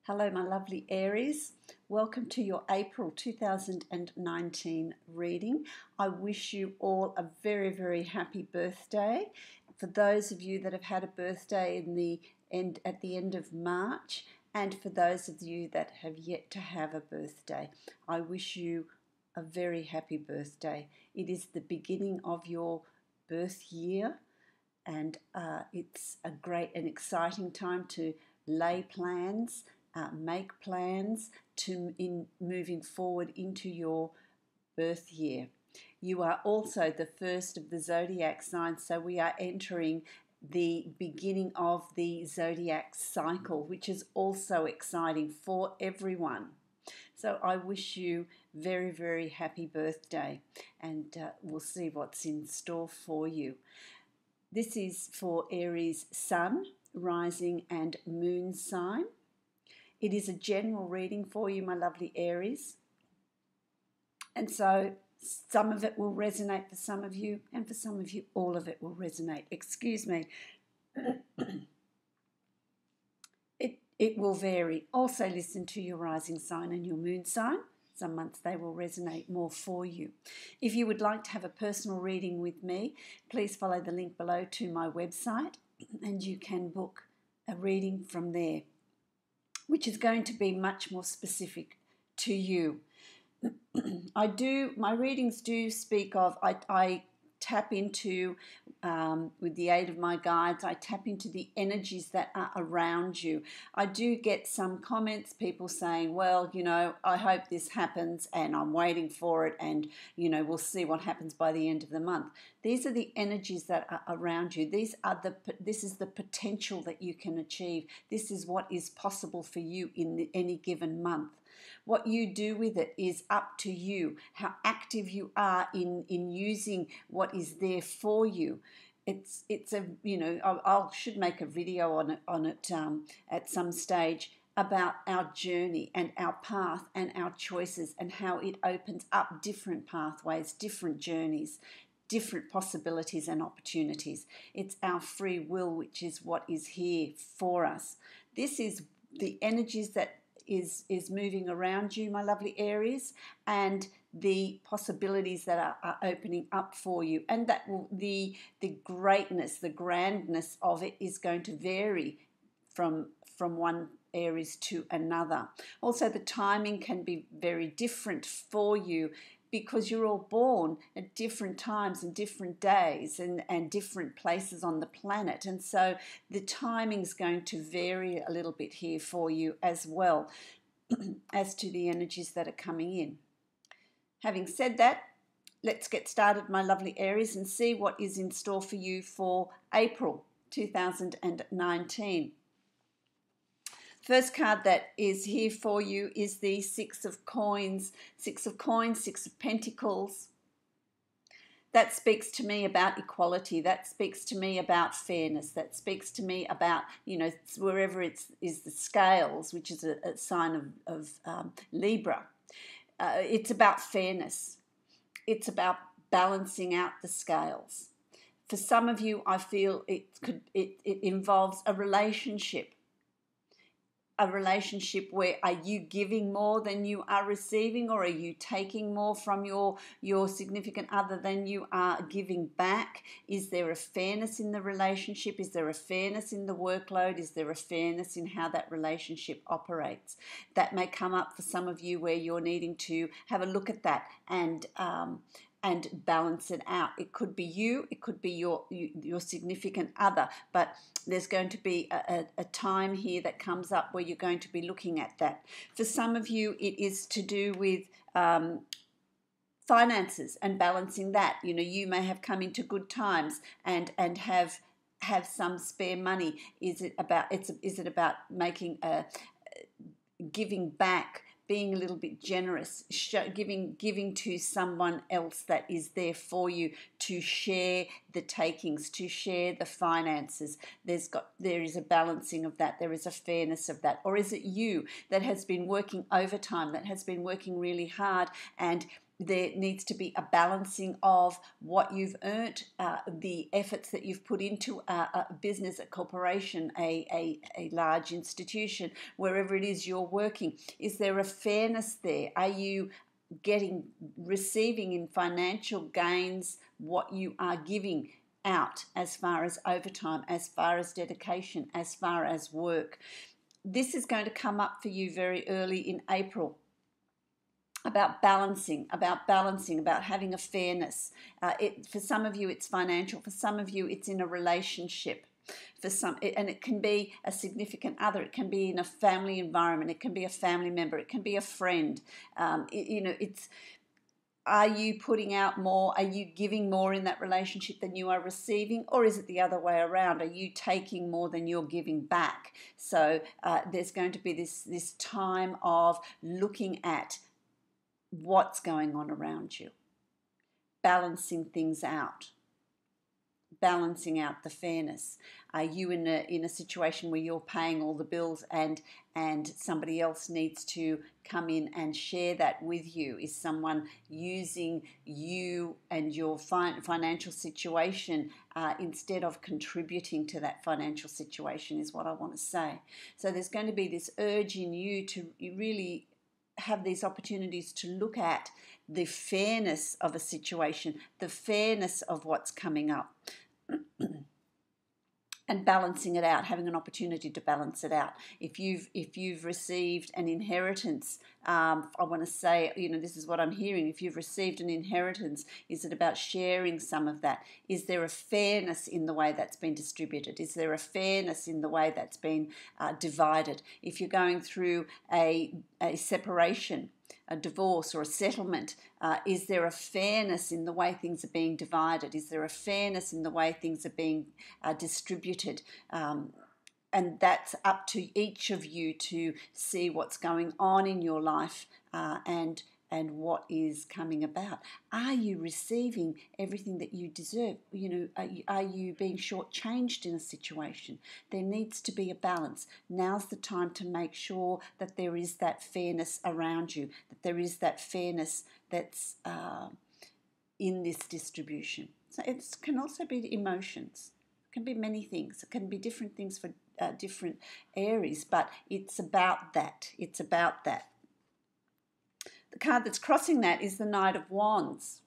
Hello, my lovely Aries. Welcome to your April 2019 reading. I wish you all a very, very happy birthday. For those of you that have had a birthday at the end of March, and for those of you that have yet to have a birthday, I wish you a very happy birthday. It is the beginning of your birth year, and it's a great and exciting time to lay plans, make plans in moving forward into your birth year. You are also the first of the zodiac signs, so we are entering the beginning of the zodiac cycle, which is also exciting for everyone. So I wish you very, very happy birthday, and we'll see what's in store for you. This is for Aries Sun, Rising and Moon sign. It is a general reading for you, my lovely Aries. And so some of it will resonate for some of you, and for some of you, all of it will resonate. Excuse me. It will vary. Also listen to your rising sign and your moon sign. Some months they will resonate more for you. If you would like to have a personal reading with me, please follow the link below to my website and you can book a reading from there, which is going to be much more specific to you. My readings do speak of, I tap into, with the aid of my guides, I tap into the energies that are around you. I do get some comments, people saying, well, I hope this happens and I'm waiting for it and, we'll see what happens by the end of the month. These are the energies that are around you. This is the potential that you can achieve. This is what is possible for you in any given month. What you do with it is up to you, how active you are in using what is there for you. I should make a video on it at some stage about our journey and our path and our choices and how it opens up different pathways, different journeys, different possibilities and opportunities. It's our free will, which is what is here for us. This is the energies that is moving around you, my lovely Aries, and the possibilities that are opening up for you, and that the greatness, the grandness of it is going to vary from one Aries to another. Also, the timing can be very different for you because you're all born at different times and different days and different places on the planet. And so the timing's going to vary a little bit here for you as well as to the energies that are coming in. Having said that, let's get started, my lovely Aries, and see what is in store for you for April 2019. First card that is here for you is the Six of Coins, Six of Pentacles. That speaks to me about equality. That speaks to me about fairness. That speaks to me about, wherever is the scales, which is a sign of Libra. It's about fairness. It's about balancing out the scales. For some of you, I feel it involves a relationship where are you giving more than you are receiving, or are you taking more from your significant other than you are giving back? Is there a fairness in the relationship? Is there a fairness in the workload? Is there a fairness in how that relationship operates? That may come up for some of you where you're needing to have a look at that and balance it out. It could be you, it could be your significant other, but there's going to be a time here that comes up where you're going to be looking at that. For some of you, it is to do with finances and balancing that. You may have come into good times and have some spare money. Is it about making giving back, being a little bit generous, giving to someone else that is there for you to share the takings, to share the finances? There is a balancing of that. There is a fairness of that. Or is it you that has been working overtime, that has been working really hard and there needs to be a balancing of what you've earned, the efforts that you've put into a business, a corporation, a large institution, wherever it is you're working. Is there a fairness there? Are you receiving in financial gains what you are giving out as far as overtime, as far as dedication, as far as work? This is going to come up for you very early in April. About balancing, about having a fairness. For some of you, it's financial. For some of you, it's in a relationship. For some, and it can be a significant other. It can be in a family environment. It can be a family member. It can be a friend. Are you putting out more? Are you giving more in that relationship than you are receiving? Or is it the other way around? Are you taking more than you're giving back? So there's going to be this time of looking at what's going on around you, balancing things out, balancing out the fairness. Are you in a situation where you're paying all the bills and somebody else needs to come in and share that with you? Is someone using you and your financial situation instead of contributing to that financial situation, is what I want to say. So there's going to be this urge in you to really have these opportunities to look at the fairness of a situation, the fairness of what's coming up, and balancing it out, having an opportunity to balance it out. If you've received an inheritance, I want to say, this is what I'm hearing. If you've received an inheritance, is it about sharing some of that? Is there a fairness in the way that's been distributed? Is there a fairness in the way that's been divided? If you're going through a separation, a divorce or a settlement, is there a fairness in the way things are being divided? Is there a fairness in the way things are being distributed? And that's up to each of you to see what's going on in your life and what is coming about. Are you receiving everything that you deserve? Are you being shortchanged in a situation? There needs to be a balance. Now's the time to make sure that there is that fairness around you, that there is that fairness that's in this distribution. So it can also be emotions. It can be many things. It can be different things for different Aries, but it's about that. It's about that. The card that's crossing that is the Knight of Wands.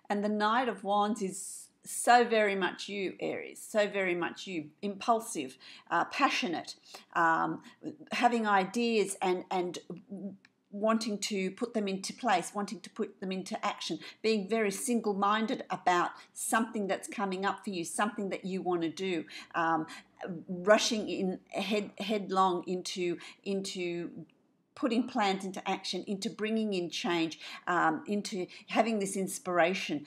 And the Knight of Wands is so very much you, Aries, so very much you, impulsive, passionate, having ideas and wanting to put them into place, wanting to put them into action, being very single-minded about something that's coming up for you, something that you want to do, rushing in headlong into putting plans into action, into bringing in change, into having this inspiration.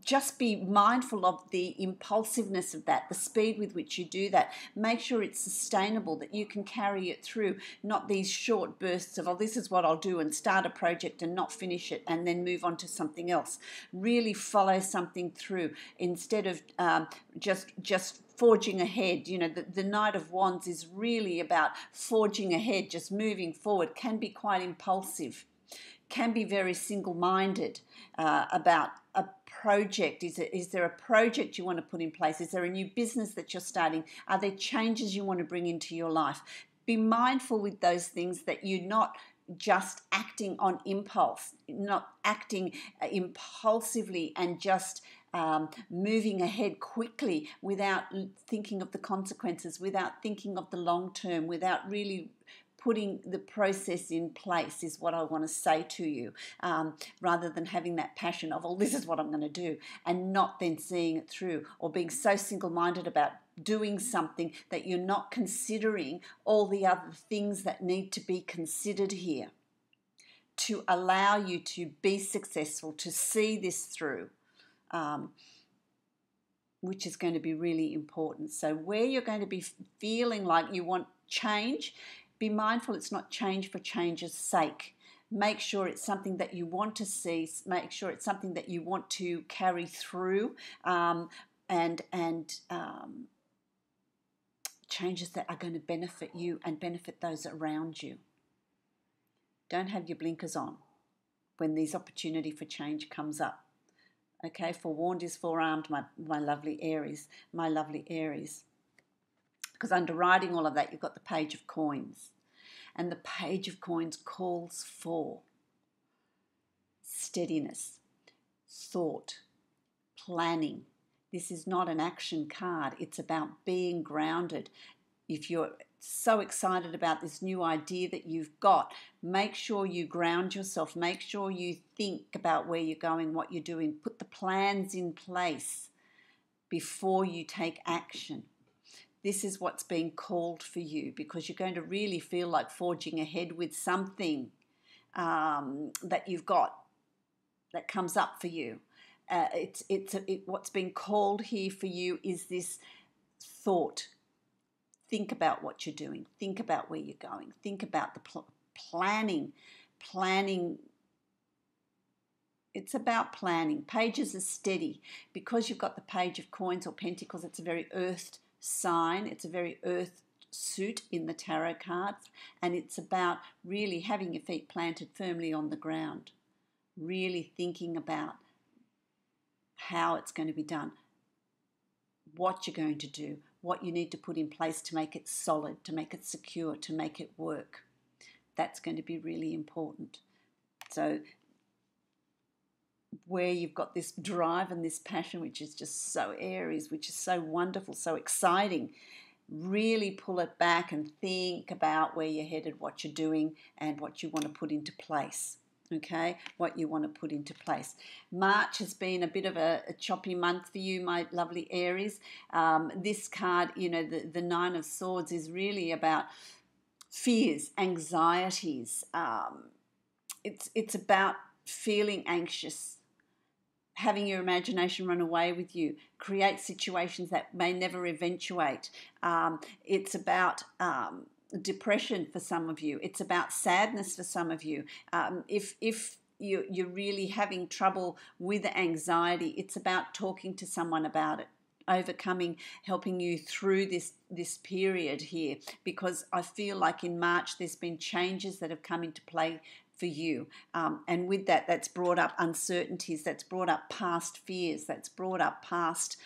Just be mindful of the impulsiveness of that, the speed with which you do that. Make sure it's sustainable, that you can carry it through, not these short bursts of, this is what I'll do, and start a project and not finish it and then move on to something else. Really follow something through instead of just forging ahead. The Knight of Wands is really about forging ahead, just moving forward, can be quite impulsive, can be very single-minded about a project. Is there a project you want to put in place? Is there a new business that you're starting? Are there changes you want to bring into your life? Be mindful with those things that you're not just acting on impulse, not acting impulsively and just moving ahead quickly without thinking of the consequences, without thinking of the long term, without really putting the process in place, is what I want to say to you, rather than having that passion of, this is what I'm going to do, and not then seeing it through, or being so single-minded about doing something that you're not considering all the other things that need to be considered here to allow you to be successful, to see this through, which is going to be really important. So where you're going to be feeling like you want change, be mindful it's not change for change's sake. Make sure it's something that you want to see. Make sure it's something that you want to carry through, and changes that are going to benefit you and benefit those around you. Don't have your blinkers on. when these opportunity for change comes up. Okay, forewarned is forearmed, my lovely Aries, my lovely Aries. Because underwriting all of that, you've got the Page of Coins. And the Page of Coins calls for steadiness, thought, planning. This is not an action card. It's about being grounded. If you're so excited about this new idea that you've got, make sure you ground yourself. Make sure you think about where you're going, what you're doing. Put the plans in place before you take action. This is what's being called for you, because you're going to really feel like forging ahead with something that you've got that comes up for you. What's being called here for you is this thought. Think about what you're doing. Think about where you're going. Think about the planning. Planning. It's about planning. Pages are steady. Because you've got the Page of Coins or Pentacles, it's a very earthed sign. It's a very earth suit in the tarot cards. And it's about really having your feet planted firmly on the ground. Really thinking about how it's going to be done, what you're going to do, what you need to put in place to make it solid, to make it secure, to make it work. That's going to be really important. So where you've got this drive and this passion, which is just so Aries, which is so wonderful, so exciting, really pull it back and think about where you're headed, what you're doing, and what you want to put into place. Okay, what you want to put into place. March has been a bit of a choppy month for you, my lovely Aries. This card, the Nine of Swords is really about fears, anxieties. It's about feeling anxious, having your imagination run away with you, create situations that may never eventuate. It's about depression for some of you. It's about sadness for some of you. If you're really having trouble with anxiety, it's about talking to someone about it, overcoming, helping you through this period here, because I feel like in March there's been changes that have come into play for you, and with that's brought up uncertainties, that's brought up past fears, that's brought up past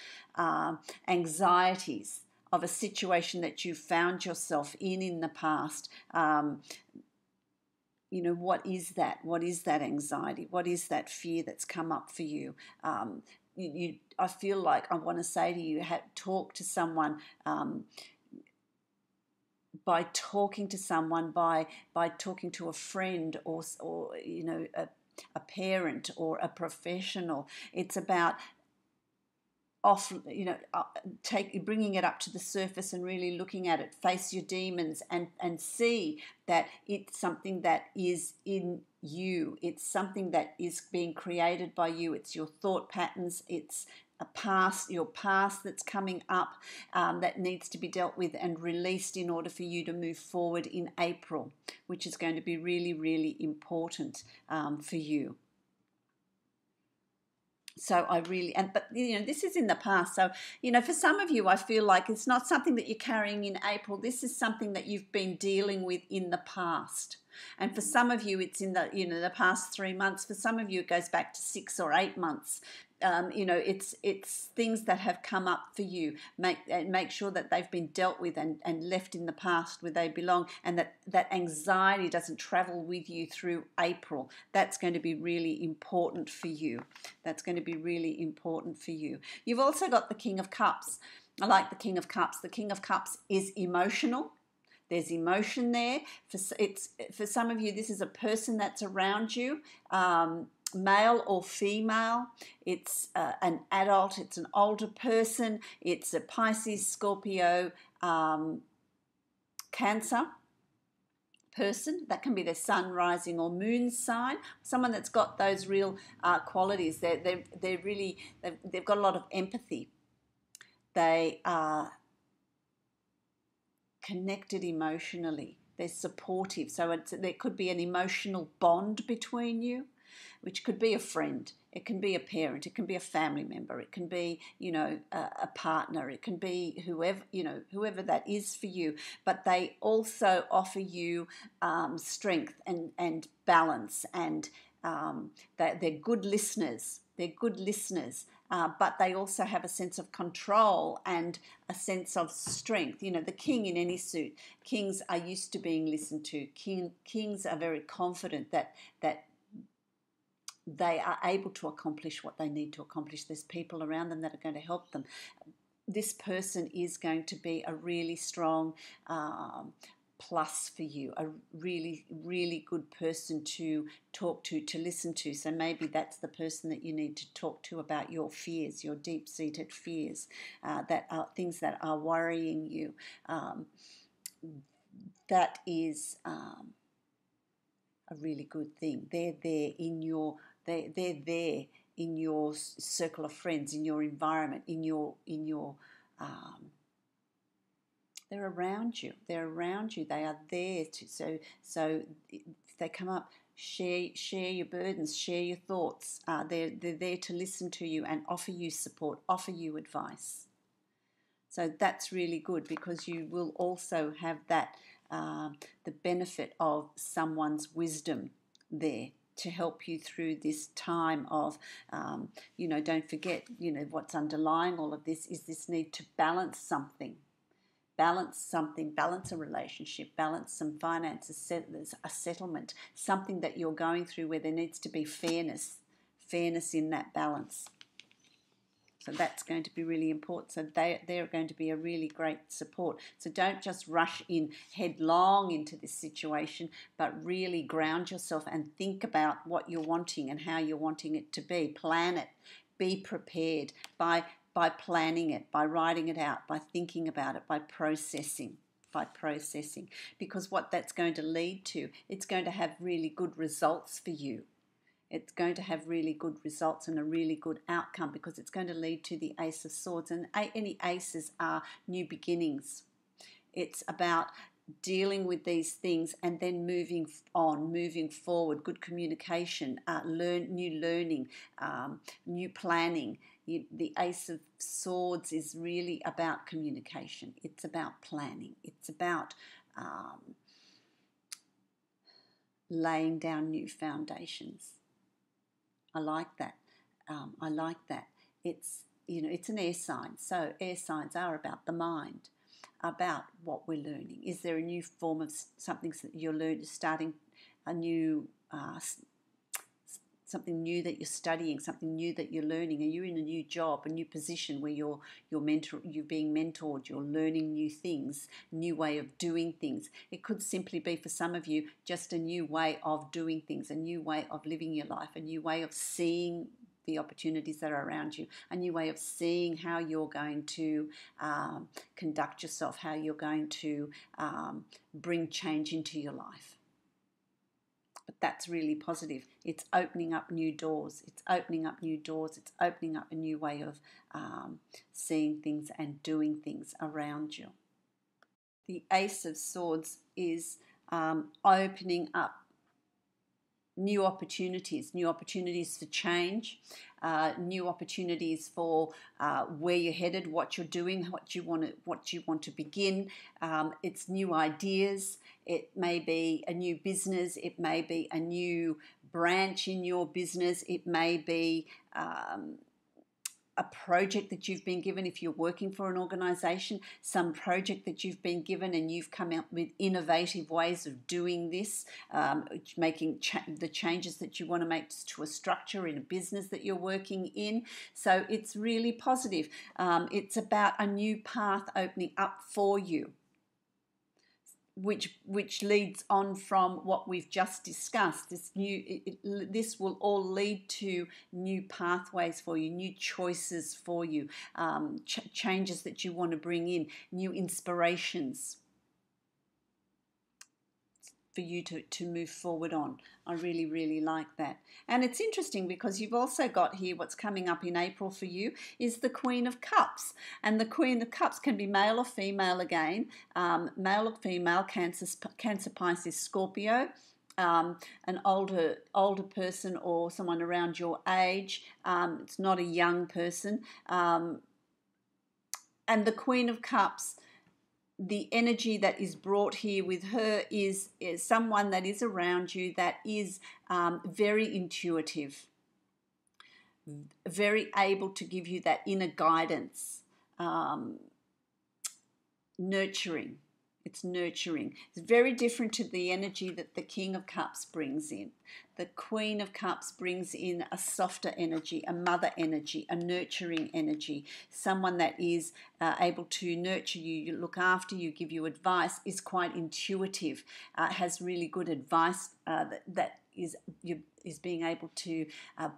anxieties of a situation that you found yourself in the past. What is that? What is that anxiety? What is that fear that's come up for you? I feel like I want to say to you, talk to someone. By talking to someone, by talking to a friend or a parent or a professional. It's about bringing it up to the surface and really looking at it. Face your demons and see that it's something that is in you. It's something that is being created by you. It's your thought patterns. It's your past that's coming up that needs to be dealt with and released in order for you to move forward in April, which is going to be really, really important for you. So this is in the past. So, for some of you, I feel like it's not something that you're carrying in April. This is something that you've been dealing with in the past. And for some of you, it's in the past 3 months. For some of you, it goes back to 6 or 8 months. It's things that have come up for you. Make sure that they've been dealt with and left in the past where they belong, and that anxiety doesn't travel with you through April. That's going to be really important for you. That's going to be really important for you. You've also got the King of Cups. I like the King of Cups. The King of Cups is emotional. There's emotion there. For some of you, this is a person that's around you. Male or female, it's an adult, it's an older person, it's a Pisces, Scorpio, Cancer person. That can be their sun, rising or moon sign. Someone that's got those real qualities. They've got a lot of empathy. They are connected emotionally. They're supportive. So there could be an emotional bond between you, which could be a friend, it can be a parent, it can be a family member, it can be, a partner, it can be whoever that is for you. But they also offer you strength and balance and they're good listeners. They're good listeners, but they also have a sense of control and a sense of strength. You know, the king in any suit, kings are used to being listened to. Kings are very confident that they are able to accomplish what they need to accomplish. There's people around them that are going to help them. This person is going to be a really strong plus for you, a really, really good person to talk to listen to. So maybe that's the person that you need to talk to about your fears, your deep-seated fears, that are things that are worrying you. That is a really good thing. They're there in your circle of friends, in your environment, in your they're around you. They're around you. They are there to so if they come up, share your burdens, share your thoughts. They're there to listen to you and offer you support, offer you advice. So that's really good, because you will also have that the benefit of someone's wisdom there to help you through this time of, don't forget, what's underlying all of this is this need to balance something. Balance a relationship, balance some finances, a settlement, something that you're going through where there needs to be fairness in that balance. So that's going to be really important. So they're going to be a really great support. So don't just rush in headlong into this situation, but really ground yourself and think about what you're wanting and how you're wanting it to be. Plan it. Be prepared by planning it, by writing it out, by thinking about it, by processing. Because what that's going to lead to, it's going to have really good results for you. It's going to have really good results and a really good outcome, because it's going to lead to the Ace of Swords. And any aces are new beginnings. It's about dealing with these things and then moving forward. Good communication, new learning, new planning. The Ace of Swords is really about communication. It's about planning. It's about laying down new foundations. I like that. It's an air sign. So air signs are about the mind, about what we're learning. Is there a new form of something that you're learning, starting a new something new that you're studying, something new that you're learning? Are you in a new job, a new position where you're being mentored, you're learning new things, new way of doing things? It could simply be, for some of you, just a new way of doing things, a new way of living your life, a new way of seeing the opportunities that are around you, a new way of seeing how you're going to conduct yourself, how you're going to bring change into your life. But that's really positive. It's opening up new doors. It's opening up a new way of seeing things and doing things around you. The Ace of Swords is opening up new opportunities for change, new opportunities for where you're headed, what you're doing, what you want to begin. It's new ideas. It may be a new business. It may be a new branch in your business. It may be a project that you've been given. If you're working for an organization, some project that you've been given and you've come up with innovative ways of doing this, making the changes that you want to make to a structure in a business that you're working in. So it's really positive. It's about a new path opening up for you, which leads on from what we've just discussed. This will all lead to new pathways for you, new choices for you, changes that you want to bring in, new inspirations for you to move forward on. I really, really like that. And it's interesting because you've also got here what's coming up in April for you is the Queen of Cups. And the Queen of Cups can be male or female again, male or female, Cancer, Pisces, Scorpio. An older person or someone around your age. It's not a young person. And the Queen of Cups, the energy that is brought here with her is someone that is around you that is very intuitive, very able to give you that inner guidance, nurturing. It's nurturing. It's very different to the energy that the King of Cups brings in. The Queen of Cups brings in a softer energy, a mother energy, a nurturing energy. Someone that is able to nurture you, look after you, give you advice, is quite intuitive, has really good advice that is being able to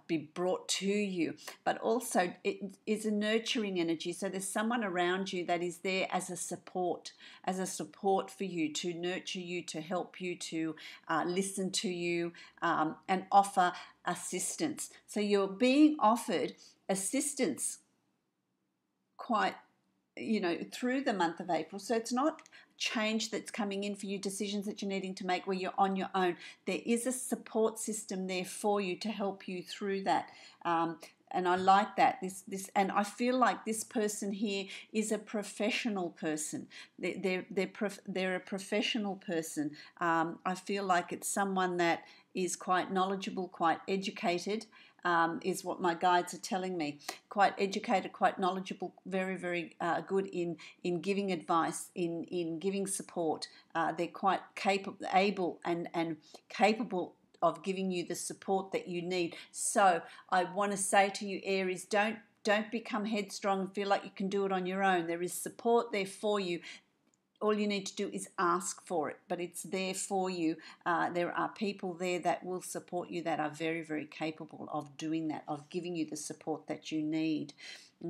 be brought to you, but also it is a nurturing energy. So there's someone around you that is there as a support for you, to nurture you, to help you, to listen to you, and offer assistance. So you're being offered assistance quite, through the month of April. So it's not change that's coming in for you, decisions that you're needing to make where you're on your own. There is a support system there for you to help you through that. And I like that. And I feel like this person here is a professional person. They're a professional person. I feel like it's someone that is quite knowledgeable, quite educated, is what my guides are telling me. Quite educated, quite knowledgeable, very, very good in giving advice, in giving support. They're quite able and capable of giving you the support that you need. So I want to say to you, Aries, don't become headstrong and feel like you can do it on your own. There is support there for you. All you need to do is ask for it, but it's there for you. There are people there that will support you that are very, very capable of doing that, of giving you the support that you need.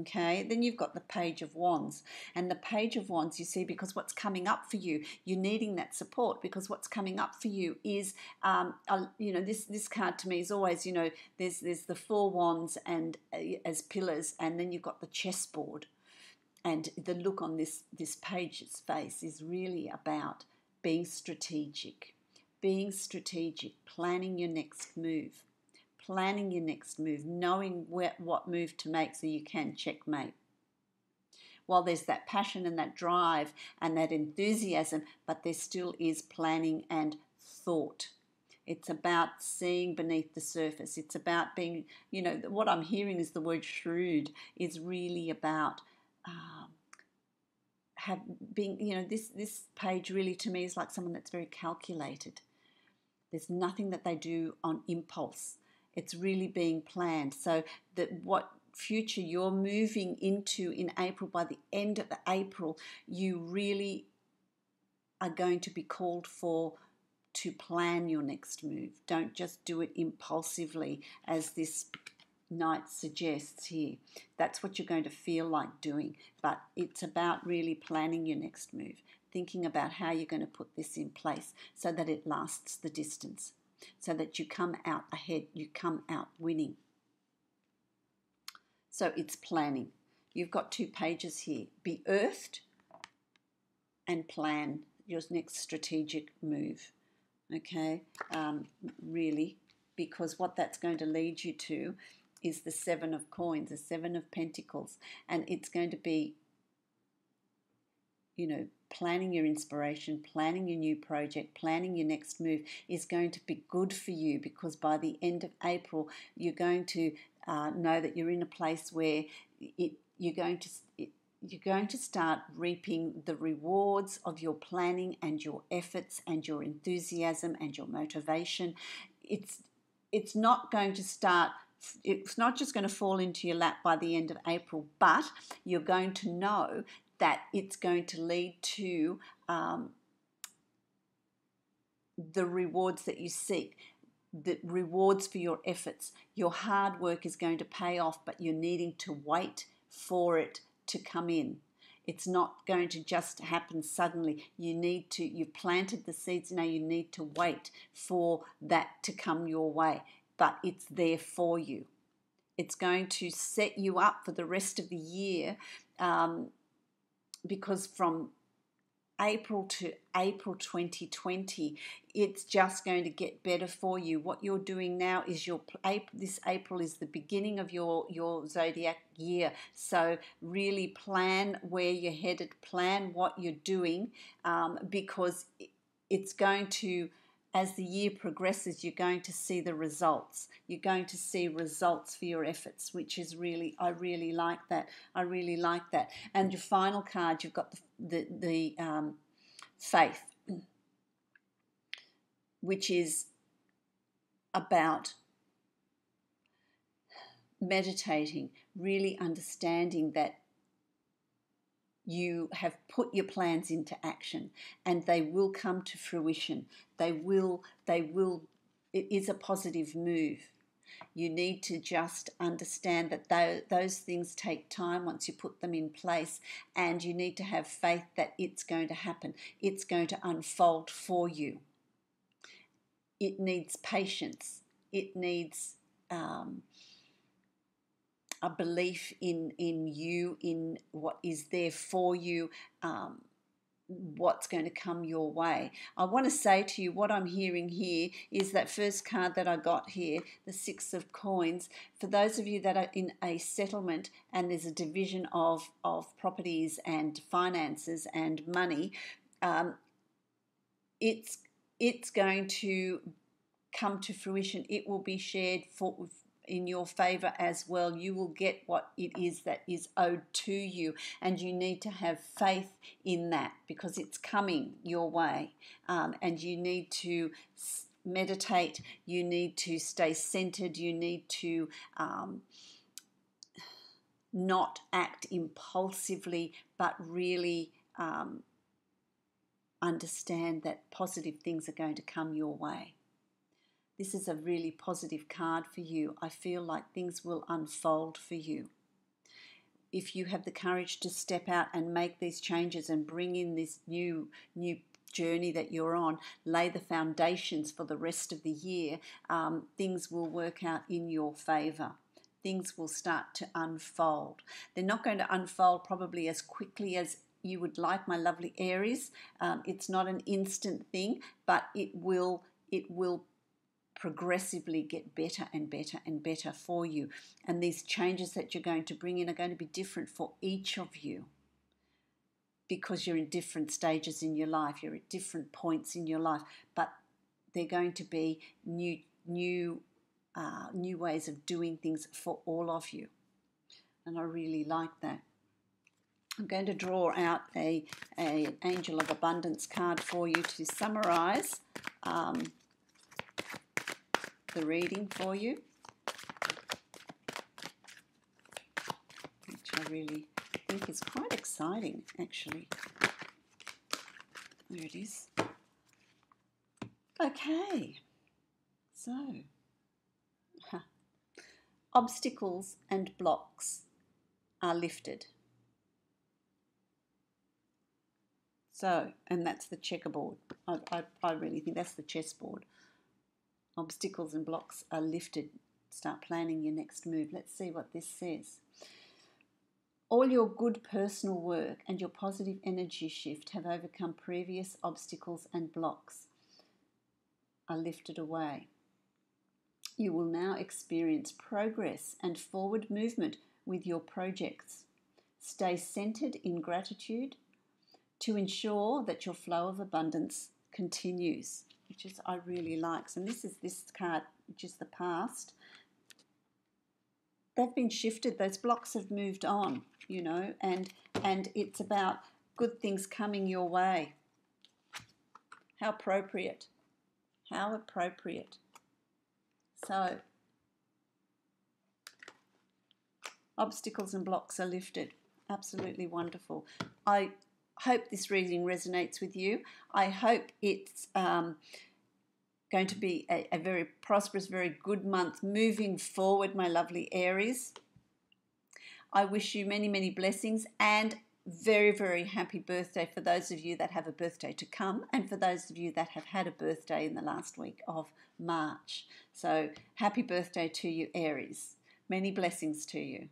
Okay, then you've got the Page of Wands. And the Page of Wands, you see, because what's coming up for you, you're needing that support, because what's coming up for you is, this card to me is always, there's the 4 wands and as pillars, and then you've got the chessboard. And the look on this page's face is really about being strategic, planning your next move, knowing what move to make so you can checkmate. While there's that passion and that drive and that enthusiasm, but there still is planning and thought. It's about seeing beneath the surface. It's about being, what I'm hearing is the word shrewd, is really about this page really to me is like someone that's very calculated. There's nothing that they do on impulse. It's really being planned. So that what future you're moving into in April, by the end of April, you really are going to be called for to plan your next move. Don't just do it impulsively, as this Knight suggests here. That's what you're going to feel like doing, but it's about really planning your next move, thinking about how you're going to put this in place so that it lasts the distance, so that you come out ahead, you come out winning. So it's planning. You've got 2 pages here. Be earthed and plan your next strategic move. Okay, really, because what that's going to lead you to is the 7 of coins, the 7 of pentacles, and it's going to be, planning your inspiration, planning your new project, planning your next move is going to be good for you, because by the end of April, you're going to know that you're in a place where you're going to start reaping the rewards of your planning and your efforts and your enthusiasm and your motivation. It's not just going to fall into your lap by the end of April, but you're going to know that it's going to lead to the rewards that you seek, the rewards for your efforts. Your hard work is going to pay off, but you're needing to wait for it to come in. It's not going to just happen suddenly. You've planted the seeds, now you need to wait for that to come your way. But it's there for you. It's going to set you up for the rest of the year, because from April to April 2020, it's just going to get better for you. What you're doing now is this April is the beginning of your zodiac year. So really plan where you're headed, plan what you're doing, because it's going to, as the year progresses, you're going to see the results. You're going to see results for your efforts, which is really, I really like that. I really like that. And your final card, you've got the faith, which is about meditating, really understanding that you have put your plans into action and they will come to fruition. They will, it is a positive move. You need to just understand that those things take time once you put them in place, and you need to have faith that it's going to happen. It's going to unfold for you. It needs patience. It needs a belief in you, in what is there for you, what's going to come your way. I want to say to you, what I'm hearing here is that first card that I got here, the Six of Coins. For those of you that are in a settlement and there's a division of properties and finances and money, it's going to come to fruition. It will be shared in your favor as well. You will get what it is that is owed to you, and you need to have faith in that because it's coming your way. And you need to meditate, you need to stay centered, you need to not act impulsively, but really understand that positive things are going to come your way. This is a really positive card for you. I feel like things will unfold for you. If you have the courage to step out and make these changes and bring in this new journey that you're on, lay the foundations for the rest of the year, things will work out in your favor. Things will start to unfold. They're not going to unfold probably as quickly as you would like, my lovely Aries. It's not an instant thing, but it will progressively get better and better and better for you. And these changes that you're going to bring in are going to be different for each of you because you're in different stages in your life. You're at different points in your life, but they're going to be new ways of doing things for all of you. And I really like that. I'm going to draw out an Angel of Abundance card for you to summarize the reading for you, which I really think is quite exciting, actually. There it is. Okay, so obstacles and blocks are lifted. So, and that's the checkerboard. I really think that's the chessboard. Obstacles and blocks are lifted. Start planning your next move. Let's see what this says. All your good personal work and your positive energy shift have overcome previous obstacles and blocks are lifted away. You will now experience progress and forward movement with your projects. Stay centered in gratitude to ensure that your flow of abundance continues, which is I really like. And this is this card, which is the past. They've been shifted. Those blocks have moved on, you know, and it's about good things coming your way. How appropriate. How appropriate. So, obstacles and blocks are lifted. Absolutely wonderful. I hope this reading resonates with you. I hope it's going to be a very prosperous, very good month moving forward, my lovely Aries. I wish you many, many blessings and very, very happy birthday for those of you that have a birthday to come and for those of you that have had a birthday in the last week of March. So happy birthday to you, Aries. Many blessings to you.